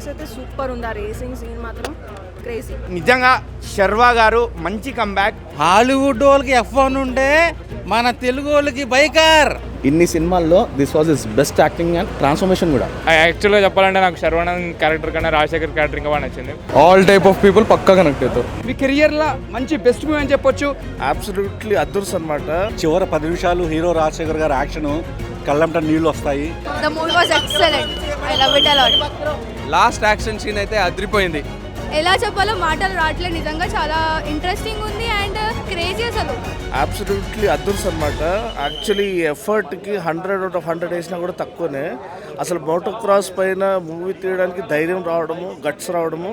Climax అయితే super ఉంది. ఆ రేసింగ్ సీన్ మాత్రం క్రేజీ. నిజంగా శర్వా గారు మంచి కంబ్యాక్. హాలీవుడ్ వాళ్ళకి F1 ఉంటే మన తెలుగు వాళ్ళకి బైకర్. ఇన్ని సినిమాల్లో this was his best acting and transformation కూడా. యాక్చువల్గా చెప్పాలంటే నాకు శర్వానంద్ క్యారెక్టర్ కన్నా రాజశేఖర్ క్యారెక్టర్ ఇంకా బాగా నచ్చింది. ఆల్ టైప్ ఆఫ్ పీపుల్ పక్కా కనెక్ట్ అవుతారు. మీ కెరియర్లో మంచి బెస్ట్ మూవీ అని చెప్పొచ్చు. అబ్సల్యూట్లీ అద్భుతం అన్నమాట. చివరి 10 నిమిషాలు హీరో రాజశేఖర్ గారి యాక్షన్ కళ్ళంట నీళ్ళు వస్తాయి. The movie was excellent. I love it a lot. Last action scene అయితే అదిరిపోయింది. ఎలా చెప్పాలో మాటలు రావట్లేదు. నిజంగా చాలా ఇంట్రెస్టింగ్ ఉంది అండ్ క్రేజీ అసలు. అబ్సల్యూట్లీ అద్భుతం అన్నమాట. యాక్చువల్లీ ఈ ఎఫర్ట్కి 100/100 వేసినా కూడా తక్కువనే. అసలు మోటో క్రాస్ పైన మూవీ తీయడానికి ధైర్యం రావడము, గట్స్ రావడము,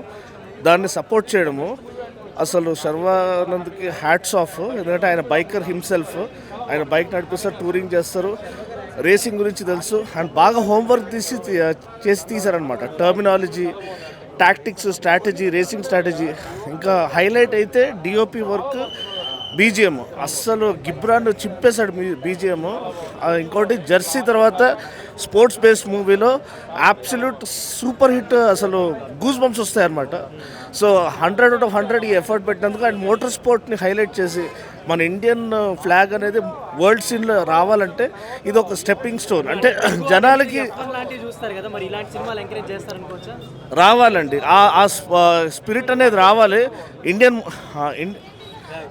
దాన్ని సపోర్ట్ చేయడము, అసలు శర్వానంద్కి హ్యాట్స్ ఆఫ్. ఎందుకంటే ఆయన బైకర్ హిమ్సెల్ఫ్, ఆయన బైక్ నడిపిస్తారు, టూరింగ్ చేస్తారు, రేసింగ్ గురించి తెలుసు అండ్ బాగా హోంవర్క్ చేసి తీశారనమాట. Terminology, tactics, strategy, racing strategy. ఇంకా హైలైట్ అయితే డిఓపి వర్క్, బీజిఎం అస్సలు గిబ్రాన్ చింపేశాడు బీజిఎం. ఇంకోటి జెర్సీ తర్వాత స్పోర్ట్స్ బేస్డ్ మూవీలో అబ్సల్యూట్ సూపర్ హిట్. అసలు గూస్ బంప్స్ వస్తాయన్నమాట. సో 100/100 ఈ ఎఫర్ట్ పెట్టినందుకు అండ్ మోటార్ స్పోర్ట్ని హైలైట్ చేసి మన ఇండియన్ ఫ్లాగ్ అనేది వరల్డ్ సీన్లో రావాలంటే ఇది ఒక స్టెప్పింగ్ స్టోన్. అంటే జనాలకి రావాలండి, ఆ స్పిరిట్ అనేది రావాలి.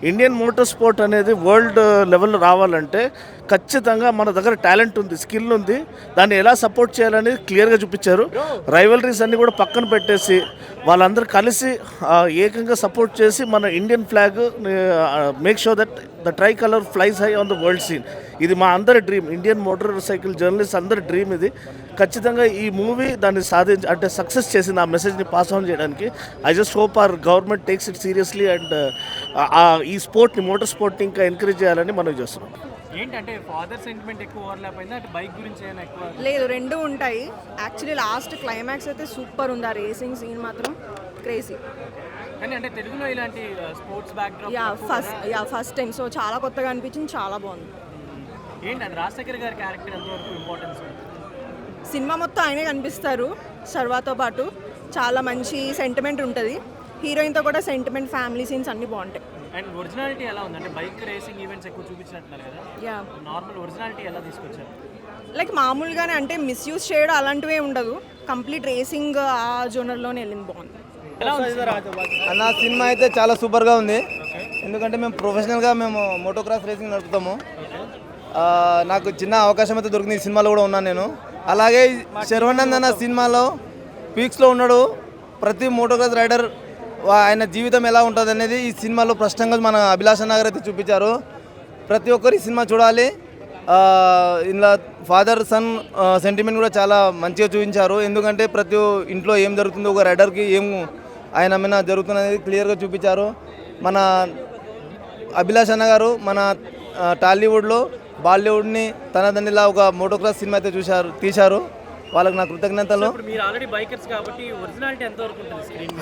ఇండియన్ మోటార్ స్పోర్ట్ అనేది వరల్డ్ లెవెల్లో రావాలంటే ఖచ్చితంగా మన దగ్గర టాలెంట్ ఉంది, స్కిల్ ఉంది, దాన్ని ఎలా సపోర్ట్ చేయాలని క్లియర్గా చూపించారు. రైవలరీస్ అన్నీ కూడా పక్కన పెట్టేసి వాళ్ళందరూ కలిసి ఏకంగా సపోర్ట్ చేసి మన Indian flag make sure that the tricolour flies high on the world scene. ఇది మా అందరి dream, Indian motorcycle journalist అందరి డ్రీమ్ ఇది. ఖచ్చితంగా ఈ మూవీ దాన్ని అంటే సక్సెస్ చేసింది, ఆ మెసేజ్ని పాస్ ఆన్ చేయడానికి. I just hope our government takes it seriously and ఈ స్పోర్ట్ని, మోటార్ స్పోర్ట్ని ఇంకా ఎంకరేజ్ చేయాలని మనం చేస్తున్నాం. ఏంటంటే ఫాదర్ సెంటిమెంట్ ఎక్కువ ఓవర్లాప్ అయిందా, అంటే బైక్ గురించి ఏమైనా ఎక్కువ? లేదు, రెండు ఉంటాయి. యాక్చువల్లీ లాస్ట్ క్లైమాక్స్ అయితే సూపర్ ఉంది. ఆ రేసింగ్ సీన్ మాత్రం క్రేజీ. కానీ అంటే తెలుగులో ఇలాంటి sports backdrop first time. So చాలా కొత్తగా అనిపించింది, చాలా బాగుంది. ఏంటంటే రాజశేఖర్ గారి క్యారెక్టర్ ఎంతవరకు ఇంపార్టెన్స్? సినిమా మొత్తం ఆయనే కనిపిస్తారు శర్వాతో పాటు. చాలా మంచి సెంటిమెంట్ ఉంటుంది. హీరోయిన్తో కూడా సెంటిమెంట్, ఫ్యామిలీ సీన్స్ అన్నీ బాగుంటాయి. అండ్ ఒరిజినాలిటీ ఎలా ఉంది? అంటే బైక్ రేసింగ్ ఈవెంట్స్ ఎక్కువ చూపించినట్టున్నారు కదా, నార్మల్ ఒరిజినాలిటీ ఎలా తీసుకొచ్చారు? లైక్ మామూలుగానే, అంటే మిస్యూజ్ చేయడం అలాంటివే ఉండదు. కంప్లీట్ రేసింగ్ ఆ జోనర్లోనే వెళ్ళింది, బాగుంది. అన్న సినిమా అయితే చాలా సూపర్గా ఉంది. ఎందుకంటే మేము ప్రొఫెషనల్గా మోటో క్రాస్ రేసింగ్ నడుపుతాము. నాకు చిన్న అవకాశం అయితే దొరికింది, ఈ సినిమాలో కూడా ఉన్నాను నేను. అలాగే శర్వానంద్ అన్న సినిమాలో పీక్స్లో ఉన్నాడు. ప్రతి మోటో క్రాస్ రైడర్ ఆయన జీవితం ఎలా ఉంటుంది అనేది ఈ సినిమాలో స్పష్టంగా మన అభిలాష్ నగర్ అయితే చూపించారు. ప్రతి ఒక్కరు ఈ సినిమా చూడాలి. ఇందులో ఫాదర్ సన్ సెంటిమెంట్ కూడా చాలా మంచిగా చూపించారు. ఎందుకంటే ప్రతి ఇంట్లో ఏం జరుగుతుందో, ఒక రైడర్కి ఏం ఆయన మీద జరుగుతుంది అనేది క్లియర్గా చూపించారు. మన అభిలాష్ అన్న గారు మన టాలీవుడ్లో బాలీవుడ్ని తనదన్నిలా ఒక మోటోక్రాస్ సినిమా అయితే తీశారు. వాళ్ళకి నా కృతజ్ఞతలు.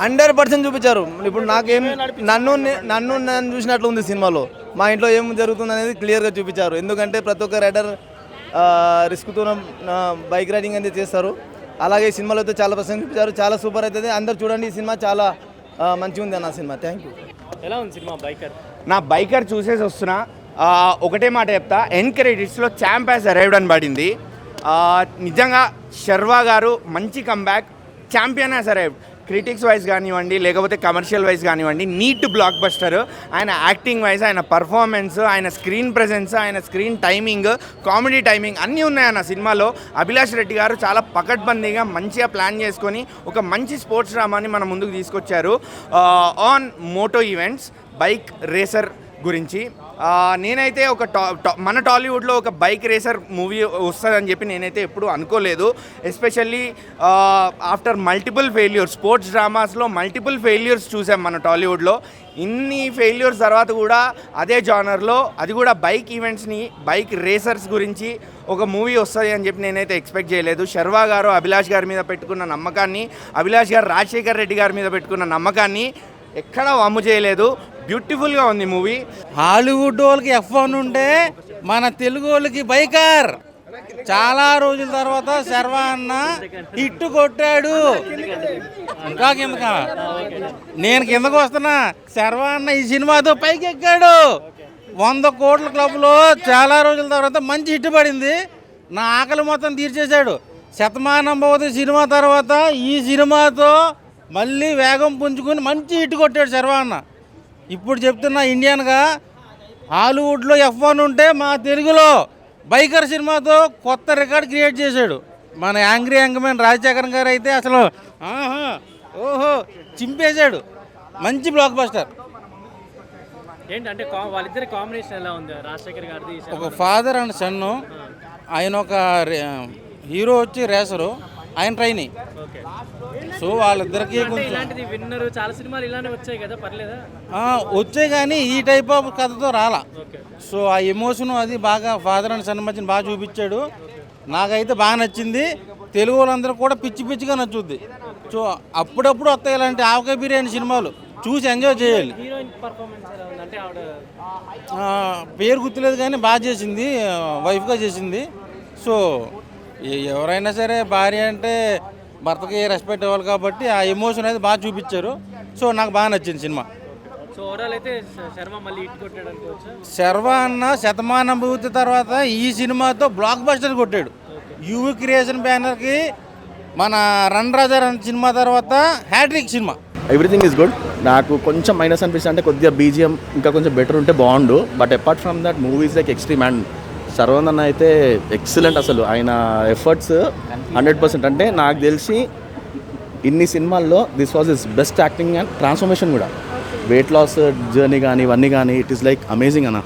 100% చూపించారు. ఇప్పుడు నాకేం నన్ను చూసినట్లు ఉంది సినిమాలో. మా ఇంట్లో ఏం జరుగుతుంది అనేది క్లియర్గా చూపించారు. ఎందుకంటే ప్రతి ఒక్క రైడర్ రిస్క్తో బైక్ రైడింగ్ అనేది చేస్తారు. అలాగే ఈ సినిమాలో అయితే చాలా పర్సెంట్ చూపించారు. చాలా సూపర్ అవుతుంది, అందరు చూడండి. ఈ సినిమా చాలా మంచిగా ఉంది అన్న సినిమా. Thank you. ఎలా ఉంది సినిమా? నా బైకర్ చూసేసి వస్తున్నా. ఒకటే మాట చెప్తా, ఎండ్ క్రెడిట్స్లో ఛాంప్ హ్యాస్ అరైవ్డ్ అని పడింది. నిజంగా శర్వా గారు మంచి comeback, champion has arrived. Critics wise కానివ్వండి, లేకపోతే కమర్షియల్ వైజ్ కానివ్వండి, నీట్ బ్లాక్ బస్టర్. ఆయన యాక్టింగ్ వైజ్, ఆయన పర్ఫార్మెన్స్, ఆయన స్క్రీన్ ప్రెజెన్స్, ఆయన స్క్రీన్ టైమింగ్, కామెడీ టైమింగ్ అన్నీ ఉన్నాయన్న సినిమాలో. అభిలాష్ రెడ్డి గారు చాలా పకడ్బందీగా మంచిగా ప్లాన్ చేసుకొని ఒక మంచి స్పోర్ట్స్ డ్రామాని మన ముందుకు తీసుకొచ్చారు. On moto events, bike racer గురించి నేనైతే మన టాలీవుడ్లో ఒక బైక్ రేసర్ మూవీ వస్తుందని చెప్పి నేనైతే ఎప్పుడూ అనుకోలేదు. Especially after multiple failures, sports డ్రామాస్లో మల్టిపుల్ ఫెయిల్యూర్స్ చూసాం మన టాలీవుడ్లో. ఇన్ని ఫెయిల్యూర్స్ తర్వాత కూడా అదే జానర్లో, అది కూడా బైక్ ఈవెంట్స్ని, బైక్ రేసర్స్ గురించి ఒక మూవీ వస్తుంది అని చెప్పి నేనైతే ఎక్స్పెక్ట్ చేయలేదు. శర్వా గారు అభిలాష్ గారి మీద పెట్టుకున్న నమ్మకాన్ని, అభిలాష్ గారు రాజశేఖర్ రెడ్డి గారి మీద పెట్టుకున్న నమ్మకాన్ని ఎక్కడా వమ్ము చేయలేదు. బ్యూటిఫుల్గా ఉంది మూవీ. హాలీవుడ్ వాళ్ళకి F1 ఉంటే మన తెలుగు వాళ్ళకి బైకర్. చాలా రోజుల తర్వాత శర్వా అన్న హిట్ కొట్టాడు. ఇంకా కిందకా నేను కిందకు వస్తున్నా. శర్వా అన్న ఈ సినిమాతో పైకి ఎక్కాడు. 100 కోట్ల క్లబ్లో చాలా రోజుల తర్వాత మంచి హిట్ పడింది. నా ఆకలి మొత్తం తీర్చేశాడు. శతమానం భవతి సినిమా తర్వాత ఈ సినిమాతో మళ్ళీ వేగం పుంజుకుని మంచి హిట్ కొట్టాడు శర్వా అన్న. ఇప్పుడు చెప్తున్నా, ఇండియన్గా హాలీవుడ్లో F1 ఉంటే మా తెలుగులో బైకర్ సినిమాతో కొత్త రికార్డ్ క్రియేట్ చేశాడు. మన యాంగ్రీ యంగ్మెన్ రాజశేఖర్ గారు అయితే అసలు ఓహో చింపేశాడు. మంచి బ్లాక్ బస్టర్. ఏంటంటే వాళ్ళిద్దరి కాంబినేషన్ ఎలా ఉంది? రాజశేఖర్ గారిది ఒక ఫాదర్ అండ్ సన్ను. ఆయన ఒక హీరో వచ్చి రేసరు, ఆయన ట్రైనింగ్. సో వాళ్ళిద్దరికి కొంచెం ఇలాంటిది విన్నరు చాలా సినిమాలు ఇలానే వచ్చాయి కదా, పర్లేదా? వచ్చాయి కానీ ఈ టైప్ ఆఫ్ కథతో రాలా. సో ఆ ఎమోషన్ అది బాగా ఫాదర్ అండ్ సన్ మధ్యన బాగా చూపించాడు. నాకైతే బాగా నచ్చింది. తెలుగు వాళ్ళందరూ కూడా పిచ్చి పిచ్చిగా నచ్చుద్ది. సో అప్పుడప్పుడు వస్తాయి ఇలాంటి ఆవకాయ బిర్యానీ సినిమాలు, చూసి ఎంజాయ్ చేయాలి. హీరోయిన్ పర్ఫార్మెన్స్ ఎలా ఉంది? అంటే ఆవిడ పేరు గుర్తులేదు కానీ బాగా చేసింది, వైఫ్గా చేసింది. సో ఎవరైనా సరే భార్య అంటే భర్తకి రెస్పెక్ట్ ఇవ్వాలి కాబట్టి ఆ ఎమోషన్ అనేది బాగా చూపించారు. సో నాకు బాగా నచ్చింది సినిమా. సో ఓవరాల్ అయితే శర్మ మళ్ళీ హిట్ కొట్టాడు అనుకోవచ్చు. శర్వా అన్న శతమానం భూతి తర్వాత ఈ సినిమాతో బ్లాక్ బస్టర్ కొట్టాడు. యువి క్రియేషన్ బ్యానర్కి మన రన్ రాజా రన్ సినిమా తర్వాత హ్యాట్రిక్ సినిమా. Everything is good. నాకు కొంచెం మైనస్ అనిపిస్తుంది అంటే కొద్దిగా బీజిఎం ఇంకా కొంచెం బెటర్ ఉంటే బాగుండు. But apart from that movies like extreme. And Sharwanand అయితే ఎక్సలెంట్. అసలు ఆయన ఎఫర్ట్స్ 100%. అంటే నాకు తెలిసి ఇన్ని సినిమాల్లో this was his best acting and transformation కూడా. వెయిట్ లాస్ జర్నీ కానీ ఇవన్నీ కానీ ఇట్ ఈస్ లైక్ అమేజింగ్ అన్న.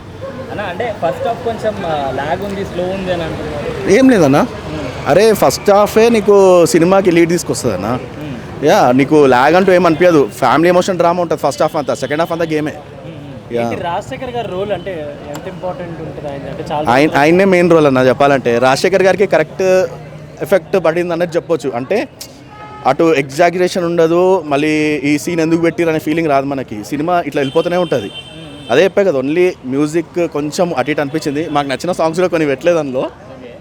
అంటే ఫస్ట్ హాఫ్ కొంచెం లాగ్ ఉంది, స్లో ఉంది అని అంటున్నారు. ఏం లేదన్నా, అరే ఫస్ట్ హాఫే నీకు సినిమాకి లీడ్ తీసుకొస్తుంది అన్న. యా, నీకు లాగ్ అంటూ ఏమనిపించదు. ఫ్యామిలీ ఎమోషన్ డ్రామా ఉంటుంది ఫస్ట్ హాఫ్ అంతా. సెకండ్ హాఫ్ అంతా గేమే. రాజశేఖర్ గారి రోల్ అంటే ఎంత ఇంపార్టెంట్ ఉంటుంది? అంటే చాలా ఆయనే మెయిన్ రోల్ అన్న చెప్పాలంటే. రాజశేఖర్ గారికి కరెక్ట్ ఎఫెక్ట్ పడింది అన్నది చెప్పొచ్చు. అంటే అటు ఎగ్జాగరేషన్ ఉండదు, మళ్ళీ ఈ సీన్ ఎందుకు పెట్టిరు అనే ఫీలింగ్ రాదు మనకి. సినిమా ఇట్లా వెళ్ళిపోతూనే ఉంటుంది. అదే చెప్పే కదా, ఓన్లీ మ్యూజిక్ కొంచెం అటు ఇటు అనిపించింది. మాకు నచ్చిన సాంగ్స్ కూడా కొన్ని పెట్టలేదు అందులో.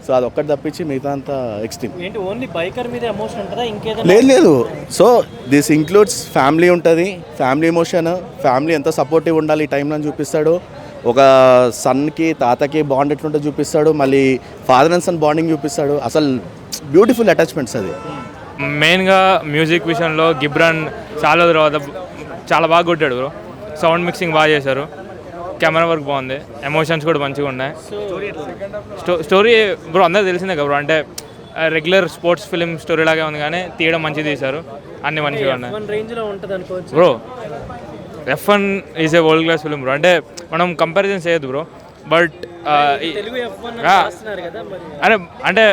సో అది ఒక్కటి తప్పించి మిగతా అంతా ఎక్స్ట్రీమ్. ఏంటి ఓన్లీ బైకర్ మీద ఎమోషన్ ఉంటుందా ఇంకేదో? లేదు. సో దిస్ ఇంక్లూడ్స్ ఫ్యామిలీ ఉంటుంది, ఫ్యామిలీ ఎమోషన్, ఫ్యామిలీ ఎంత సపోర్టివ్ ఉండాలి ఈ టైంలో చూపిస్తాడు. ఒక సన్కి తాతకి బాండ్ ఎట్లుంటే చూపిస్తాడు. మళ్ళీ ఫాదర్ అండ్ సన్ బాండింగ్ చూపిస్తాడు. అసలు బ్యూటిఫుల్ అటాచ్మెంట్స్ అది. మెయిన్గా మ్యూజిక్ విషయంలో గిబ్రాన్ చాలా తర్వాత చాలా బాగా కొట్టాడు బ్రో. సౌండ్ మిక్సింగ్ బాగా చేశారు, కెమెరా వర్క్ బాగుంది, ఎమోషన్స్ కూడా మంచిగా ఉన్నాయి. స్టోరీ బ్రో అందరూ తెలిసిందే కదా బ్రో. అంటే రెగ్యులర్ స్పోర్ట్స్ ఫిలిం స్టోరీ లాగే ఉంది కానీ తీయడం మంచిగా తీశారు, అన్ని మంచిగా ఉన్నాయి bro. F1 is a world class film bro. అంటే మనం కంపారిజన్ చేయొద్దు బ్రో. బట్ అంటే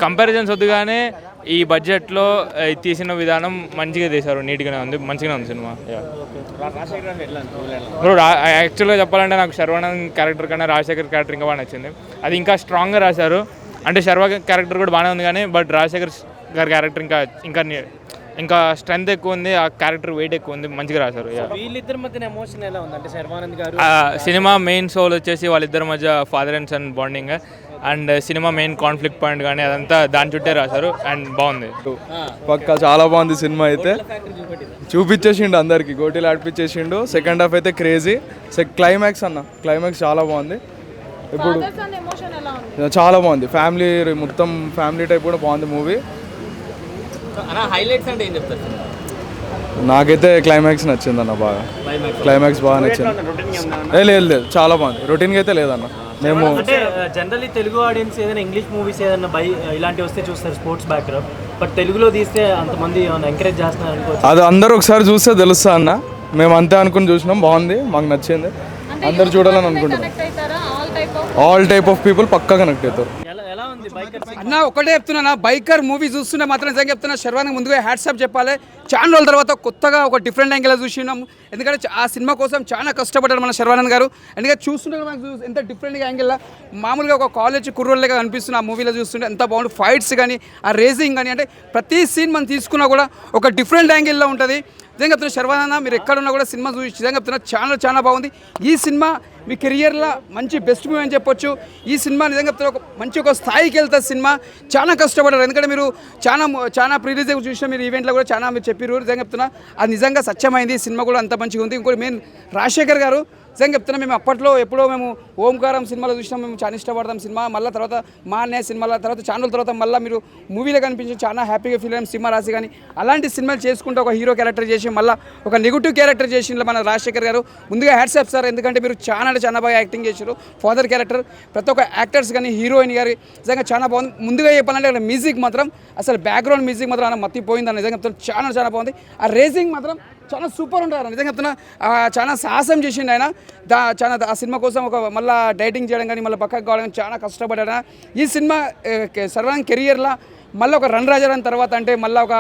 కంపారిజన్స్ వద్దు కానీ ఈ బడ్జెట్లో తీసిన విధానం మంచిగా తీశారు, నీట్గానే ఉంది, మంచిగానే ఉంది సినిమా. బ్రో యాక్చువల్గా చెప్పాలంటే నాకు శర్వానంద్ క్యారెక్టర్ కన్నా రాజశేఖర్ క్యారెక్టర్ ఇంకా బాగా నచ్చింది. అది ఇంకా స్ట్రాంగ్గా రాశారు. అంటే శర్వా క్యారెక్టర్ కూడా బాగానే ఉంది కానీ బట్ రాజశేఖర్ గారి క్యారెక్టర్ ఇంకా స్ట్రెంత్ ఎక్కువ ఉంది, ఆ క్యారెక్టర్ వెయిట్ ఎక్కువ ఉంది, మంచిగా రాశారు. వీళ్ళిద్దరి మధ్య ఎమోషన్ ఎలా ఉంది? అంటే శర్వానంద్ గారు సినిమా మెయిన్ సోల్ వచ్చేసి వాళ్ళిద్దరి మధ్య father and son bonding. And cinema main conflict point కానీ అదంతా దాని చుట్టే రాశారు అండ్ బాగుంది. పక్కా చాలా బాగుంది సినిమా అయితే. చూపించేసిండు అందరికి, గోటీలు ఆడిపించేసిండు. సెకండ్ హాఫ్ అయితే క్రేజీ. క్లైమాక్స్ క్లైమాక్స్ చాలా బాగుంది. ఇప్పుడు చాలా బాగుంది. ఫ్యామిలీ మొత్తం ఫ్యామిలీ టైప్ కూడా బాగుంది మూవీ. హైలైట్స్ అంటే ఏం చెప్తారు? నాకైతే క్లైమాక్స్ నచ్చిందన్న బాగా. క్లైమాక్స్ బాగా నచ్చింది. లేదు చాలా బాగుంది. రొటీన్గా అయితే లేదన్న. మేము అంటే జనరల్లీ తెలుగు ఆడియన్స్ ఏదైనా ఇంగ్లీష్ మూవీస్ ఏదైనా ఇలాంటివి వస్తే చూస్తారు స్పోర్ట్స్ బ్యాక్గ్రౌండ్. బట్ తెలుగులో తీస్తే అంతమంది ఎంకరేజ్ చేస్తున్నారు అనుకోవచ్చు. అది అందరూ ఒకసారి చూస్తే తెలుస్తా అన్న. మేము అంతే అనుకుని చూసినాం, బాగుంది, మాకు నచ్చింది, అందరు చూడాలని అనుకుంటున్నాం. ఆల్ టైప్ ఆఫ్ పీపుల్ పక్కా కనెక్ట్ అవుతారు. అన్న ఒకటే చెప్తున్నా, బైకర్ మూవీ చూస్తుంటే మాత్రం నిజంగా చెప్తున్నా, శర్వానికి ముందుగా హ్యాట్సాప్ చెప్పాలి. చాలా రోజుల తర్వాత కొత్తగా ఒక డిఫరెంట్ యాంగిల్ చూసినాము. ఎందుకంటే ఆ సినిమా కోసం చాలా కష్టపడ్డాడు మన శర్వానంద్ గారు. ఎందుకంటే చూస్తుంటే మనకు ఎంత డిఫరెంట్ యాంగిల్లో మామూలుగా ఒక కాలేజ్ కుర్రోళ్ళగా కనిపిస్తుంది ఆ మూవీలో చూస్తుంటే. ఎంత బాగుంది, ఫైట్స్ కానీ ఆ రేసింగ్ కానీ, అంటే ప్రతి సీన్ మనం తీసుకున్నా కూడా ఒక డిఫరెంట్ యాంగిల్లో ఉంటుంది. నిజంగా చెప్తున్నా శర్వానన్న మీరు ఎక్కడున్నా కూడా సినిమా చూసి నిజంగా చెప్తున్నా చాలా బాగుంది. ఈ సినిమా మీ కెరియర్లో మంచి బెస్ట్ మూవీ అని చెప్పొచ్చు. ఈ సినిమా నిజంగా చెప్తున్నా ఒక స్థాయికి వెళ్తుంది సినిమా. చాలా కష్టపడ్డారు, ఎందుకంటే మీరు చాలా ప్రీ రిలీజ్ చూసిన మీరు ఈవెంట్లో కూడా చాలా మీరు చెప్పారు. నిజంగా చెప్తున్నా అది నిజంగా సత్యమైంది. సినిమా కూడా అంత మంచిగా ఉంది. ఇంకోటి మెయిన్ రాజశేఖర్ గారు నిజంగా చెప్తున్నా మేము అప్పట్లో ఎప్పుడో మేము ఓంకారం సినిమాలో చూసినాం, మేము చాలా ఇష్టపడతాం సినిమా. మళ్ళీ తర్వాత మా అన్నయ్య సినిమాల తర్వాత ఛానల్ తర్వాత మళ్ళీ మీరు మూవీలో కనిపించి చాలా హ్యాపీగా ఫీల్ అయ్యాం. సింహరాశి కానీ అలాంటి సినిమాలు చేసుకుంటూ ఒక హీరో క్యారెక్టర్ చేసి మళ్ళీ ఒక నెగిటివ్ క్యారెక్టర్ చేసిన మన రాజశేఖర్ గారు ముందుగా హ్యాట్సాప్ సార్. ఎందుకంటే మీరు చాలా బాగా యాక్టింగ్ చేశారు. ఫాదర్ క్యారెక్టర్ ప్రతి ఒక్క యాక్టర్స్ కానీ హీరోయిన్ గారి నిజంగా చాలా బాగుంది. ముందుగా చెప్పాలంటే మ్యూజిక్ మాత్రం అసలు బ్యాక్గ్రౌండ్ మ్యూజిక్ మాత్రం అలా మత్తిపోయిందని నిజంగా చెప్తున్నా చాలా బాగుంది. ఆ రేసింగ్ మాత్రం చాలా సూపర్ ఉంటారు నిజంగా చెప్తున్నా. చాలా సాహసం చేసిండు ఆయన. చాలా ఆ సినిమా కోసం ఒక మళ్ళీ డైటింగ్ చేయడం కానీ మళ్ళీ పక్కకు కావడం కానీ చాలా కష్టపడ్డా. ఈ సినిమా సర్వాంగ్ కెరియర్లో మళ్ళీ ఒక రన్ రాజారాన్ తర్వాత అంటే మళ్ళీ ఒక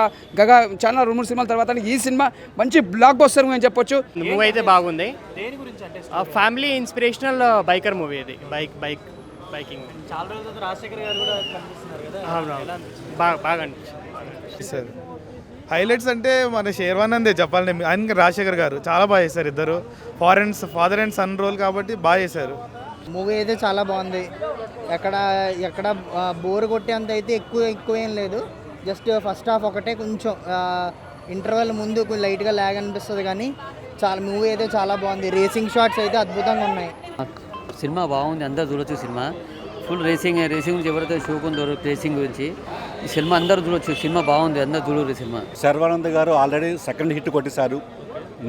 చాలా 2-3 సినిమాల తర్వాత ఈ సినిమా మంచి బ్లాక్ బస్టర్ మూవీ అని చెప్పొచ్చు. మూవీ అయితే బాగుంది. దేని గురించి అంటే ఫ్యామిలీ ఇన్స్పిరేషనల్ బైకర్ మూవీ ఇది. బైకింగ్ చాలా రోజుల రాజశేఖర్ గారు కూడా కనిపిస్తున్నారు కదా, బాగా సార్ హైలైట్స్ అంటే మన శర్వానందే చెప్పాలంటే. ఆయన రాజశేఖర్ గారు చాలా బాగా చేశారు. ఇద్దరు ఫాదర్ అండ్ సన్ రోల్ కాబట్టి బాగా చేశారు. మూవీ అయితే చాలా బాగుంది. ఎక్కడ బోర్ కొట్టేంత అయితే ఎక్కువేం లేదు. జస్ట్ ఫస్ట్ హాఫ్ ఒకటే కొంచెం ఇంటర్వెల్ ముందు లైట్గా లాగ్ అనిపిస్తుంది, కానీ మూవీ అయితే చాలా బాగుంది. రేసింగ్ షాట్స్ అయితే అద్భుతంగా ఉన్నాయి. సినిమా బాగుంది, అందరూ చూడొచ్చు. సినిమా ఫుల్ రేసింగ్ గురించి ఎవరైతే షోకు ఉందో రేసింగ్ గురించి ఈ సినిమా అందరూ చూడొచ్చు. సినిమా బాగుంది, అందరూ చూడరు సినిమా. శర్వానంద్ గారు ఆల్రెడీ సెకండ్ హిట్ కొట్టేశారు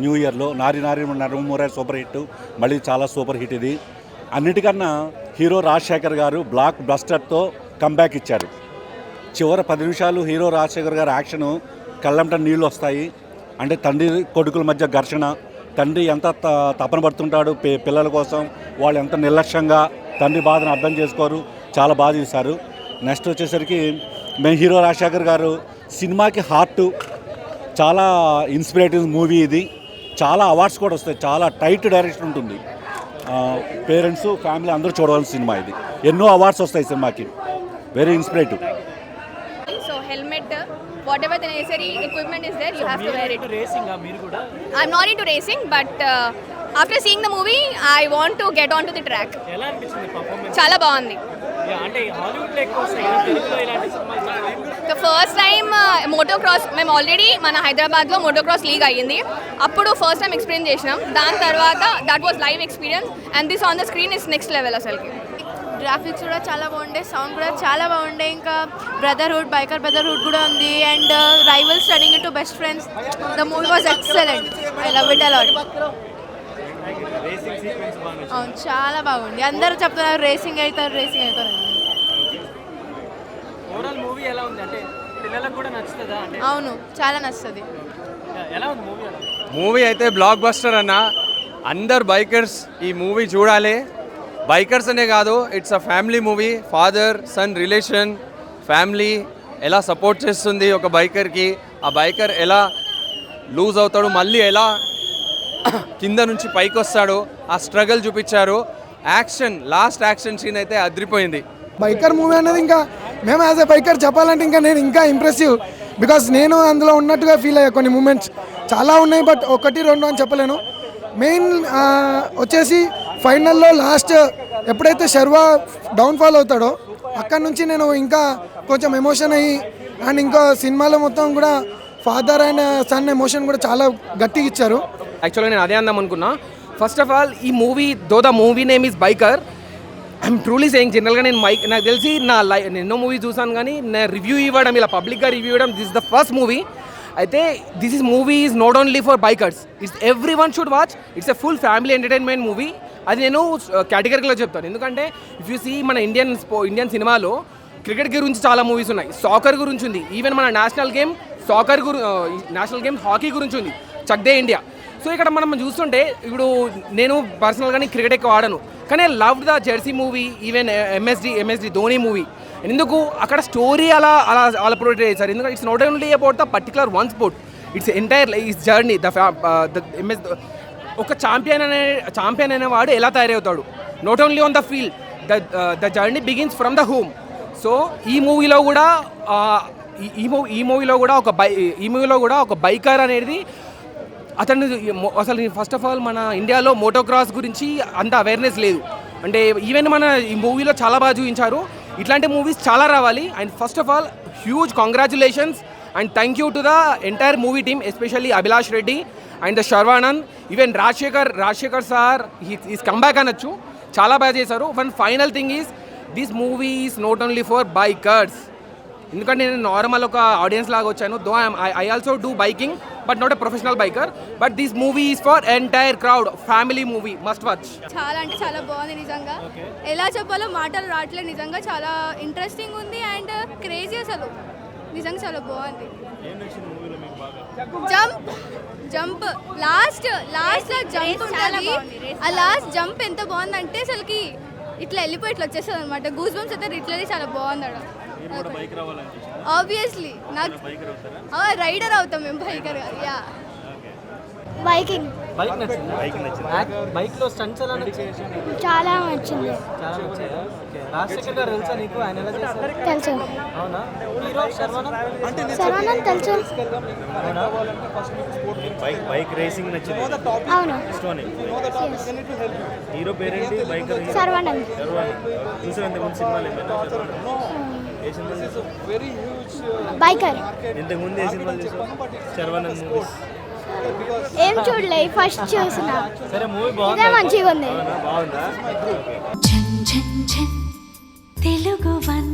న్యూ ఇయర్లో. నారి నరమూరే సూపర్ హిట్, మళ్ళీ చాలా సూపర్ హిట్ ఇది. అన్నిటికన్నా హీరో రాజశేఖర్ గారు బ్లాక్ బస్టర్తో కంబ్యాక్ ఇచ్చారు. చివరి 10 నిమిషాలు హీరో రాజశేఖర్ గారు యాక్షను కళ్ళంట నీళ్ళు వస్తాయి. అంటే తండ్రి కొడుకుల మధ్య ఘర్షణ, తండ్రి ఎంత తపన పడుతుంటాడు పిల్లల కోసం, వాళ్ళు ఎంత నిర్లక్ష్యంగా తండ్రి బాధను అర్థం చేసుకోరు, చాలా బాగా చేశారు. నెక్స్ట్ వచ్చేసరికి మేము హీరో రాజశేఖర్ గారు సినిమాకి హార్ట్, చాలా ఇన్స్పిరేటివ్ మూవీ ఇది. చాలా అవార్డ్స్ కూడా వస్తాయి, చాలా టైట్ డైరెక్షన్ ఉంటుంది. పేరెంట్స్ ఫ్యామిలీ అందరూ చూడవలసిన సినిమా ఇది. ఎన్నో అవార్డ్స్ వస్తాయి సినిమాకి, very inspirative. So helmet whatever the necessary equipment is there, you have to wear it. Racing meer kuda? I'm not into racing, but after seeing the movie I want to get onto the track. Ela anpistundi performance? Chala bagundi. అంటే Hollywood లో ఎక్కువ వస్తాయి, తెలుగులో ఇలాంటి సినిమాలు The first time motocross మేము already మన హైదరాబాద్లో మోటోక్రాస్ లీగ్ అయ్యింది. అప్పుడు ఫస్ట్ టైం ఎక్స్పీరియన్స్ చేసినాం. దాని తర్వాత that was live experience and this on the screen is next level. అసలుకి గ్రాఫిక్స్ కూడా చాలా బాగుండే, సౌండ్ కూడా చాలా బాగుండే. ఇంకా బైకర్ బ్రదర్హుడ్ కూడా ఉంది. And rivals turning into best friends. The movie was excellent. I love it a lot. అవును, చాలా బాగుంది. అందరూ చెప్తున్నారు రేసింగ్ అవుతారు. ఓవరాల్ మూవీ ఎలా ఉంది అంటే పిల్లలకు కూడా నచ్చుతుందా? అవును, చాలా నచ్చుతుంది. ఎలా ఉంది మూవీ? మూవీ అయితే బ్లాక్ బస్టర్ అన్న. అందరు బైకర్స్ ఈ మూవీ చూడాలి. బైకర్స్ అనే కాదు, it's a family movie. Father son relation, family ఎలా సపోర్ట్ చేస్తుంది ఒక బైకర్కి, ఆ బైకర్ ఎలా లూజ్ అవుతాడు, మళ్ళీ ఎలా కింద నుంచి పైకి వస్తాడు, ఆ స్ట్రగల్ చూపించారు. లాస్ట్ యాక్షన్ సీన్ అయితే అదిరిపోయింది. బైకర్ మూవీ అనేది ఇంకా మేము యాజ్ ఎ బైకర్ చెప్పాలంటే నేను ఇంకా ఇంప్రెసివ్. బికాస్ నేను అందులో ఉన్నట్టుగా ఫీల్ అయ్యా. కొన్ని మూమెంట్స్ చాలా ఉన్నాయి, బట్ 1-2 అని చెప్పలేను. మెయిన్ వచ్చేసి ఫైనల్లో లాస్ట్ ఎప్పుడైతే శర్వా డౌన్ఫాల్ అవుతాడో అక్కడ నుంచి నేను ఇంకా కొంచెం ఎమోషన్ అయ్యి, అండ్ ఇంకా సినిమాలో మొత్తం కూడా ఫాదర్ అండ్ సన్ ఎమోషన్ కూడా చాలా గట్టిగా ఇచ్చారు. యాక్చువల్గా నేను అదే అందాం అనుకున్నా. ఫస్ట్ ఆఫ్ ఆల్ ఈ movie the movie name is biker. I'm truly saying, జనరల్గా నేను నాకు తెలిసి నేను ఎన్నో మూవీ చూసాను, కానీ నేను రివ్యూ ఇవ్వడం, ఇలా పబ్లిక్గా రివ్యూ ఇవ్వడం, this is the first movie. అయితే movie is not only for bikers, it's every one should watch. It's a full family entertainment movie. అది నేను కేటగిరీలో చెప్తాను. ఎందుకంటే ఇఫ్ యూ సీ మన ఇండియన్ సినిమాలో క్రికెట్ గురించి చాలా మూవీస్ ఉన్నాయి, సాకర్ గురించి ఉంది, ఈవెన్ మన నేషనల్ గేమ్ హాకీ గురించి ఉంది, చక్ దే ఇండియా. సో ఇక్కడ మనం చూస్తుంటే ఇప్పుడు నేను పర్సనల్గా క్రికెట్ ఎక్కువ ఆడను, కానీ love the Jersey movie, even MSD Dhoni movie. ఎందుకు అక్కడ స్టోరీ అలా ప్రొడక్ట్ చేశారు. ఎందుకంటే it's not only about the particular one sport, it's entire it's journey. ఒక ఛాంపియన్ అనేవాడు ఎలా తయారవుతాడు, not only on the field, the journey begins from the home. So ఈ మూవీలో కూడా ఒక బైకర్ అనేది అతను అసలు ఫస్ట్ ఆఫ్ ఆల్ మన ఇండియాలో మోటోక్రాస్ గురించి అంత అవేర్నెస్ లేదు. అంటే ఈవెన్ మన ఈ మూవీలో చాలా బాగా చూపించారు. ఇట్లాంటి మూవీస్ చాలా రావాలి. And first of all huge congratulations and thank you to the entire movie team, especially Abhilash Reddy and the Sharwanand, even Rajasekhar sir is comeback అనొచ్చు, చాలా బాగా చేశారు. One final thing is this movie is not only for bikers. ఎందుకంటే నేను normal ఒక audience లాగా వచ్చాను. Though I also do biking but not a professional biker. But this movie is for entire crowd, family movie, must watch. చాలా అంటే చాలా బాగుంది నిజంగా. ఎలా చెప్పాలో మాటలు రావట్లేదు. నిజంగా చాలా ఇంట్రెస్టింగ్ ఉంది అండ్ క్రేజీ అసలు. నిజంగా చాలా బాగుంది. జంప్ లాస్ట్ జంప్ ఉంటుంది. ఆ లాస్ట్ జంప్ ఎంత బాగుందంటే అసలుకి ఇట్లా వెళ్ళిపోయి ఇట్లా వచ్చేస్తుంది అనమాట. గూస్ బంప్స్ అయితే ఇట్లనే చాలా బాగుంది. ఆబ్వియస్లీ నాకు రైడర్ అవుతాం మేము, బైకర్ కాదు. యా బైకింగ్ బైక్ నచ్చింది. బైక్లో స్టంట్స్ ఎలా నచ్చాయి? చాలా నచ్చింది. చాలా నచ్చాయా? ఓకే. రాజశేఖర్ గారు తెలుసా నీకు? ఆయన ఎలా చేశారు? తెలుసు. అవునా? హీరో శర్వానంద్ తెలుసు. అవునా? బైక్ రేసింగ్ నచ్చింది. అవును. ఇష్టమని. హీరో పేరేంటి? బైకర్ శర్వానంద్. చూసారు ఇంతకుముందు సినిమాలు ఏమైనా? బైకర్. ఇంతకుముందు ఏ సినిమాలు చూసావు? శర్వానంద్ మూవీస్ ఏం చూడలే, ఫస్ట్ చూసిన. సరే మూవీ ఇదే బాగుంది. మంచిగా ఉంది. బాగుందా? తెలుగు వన్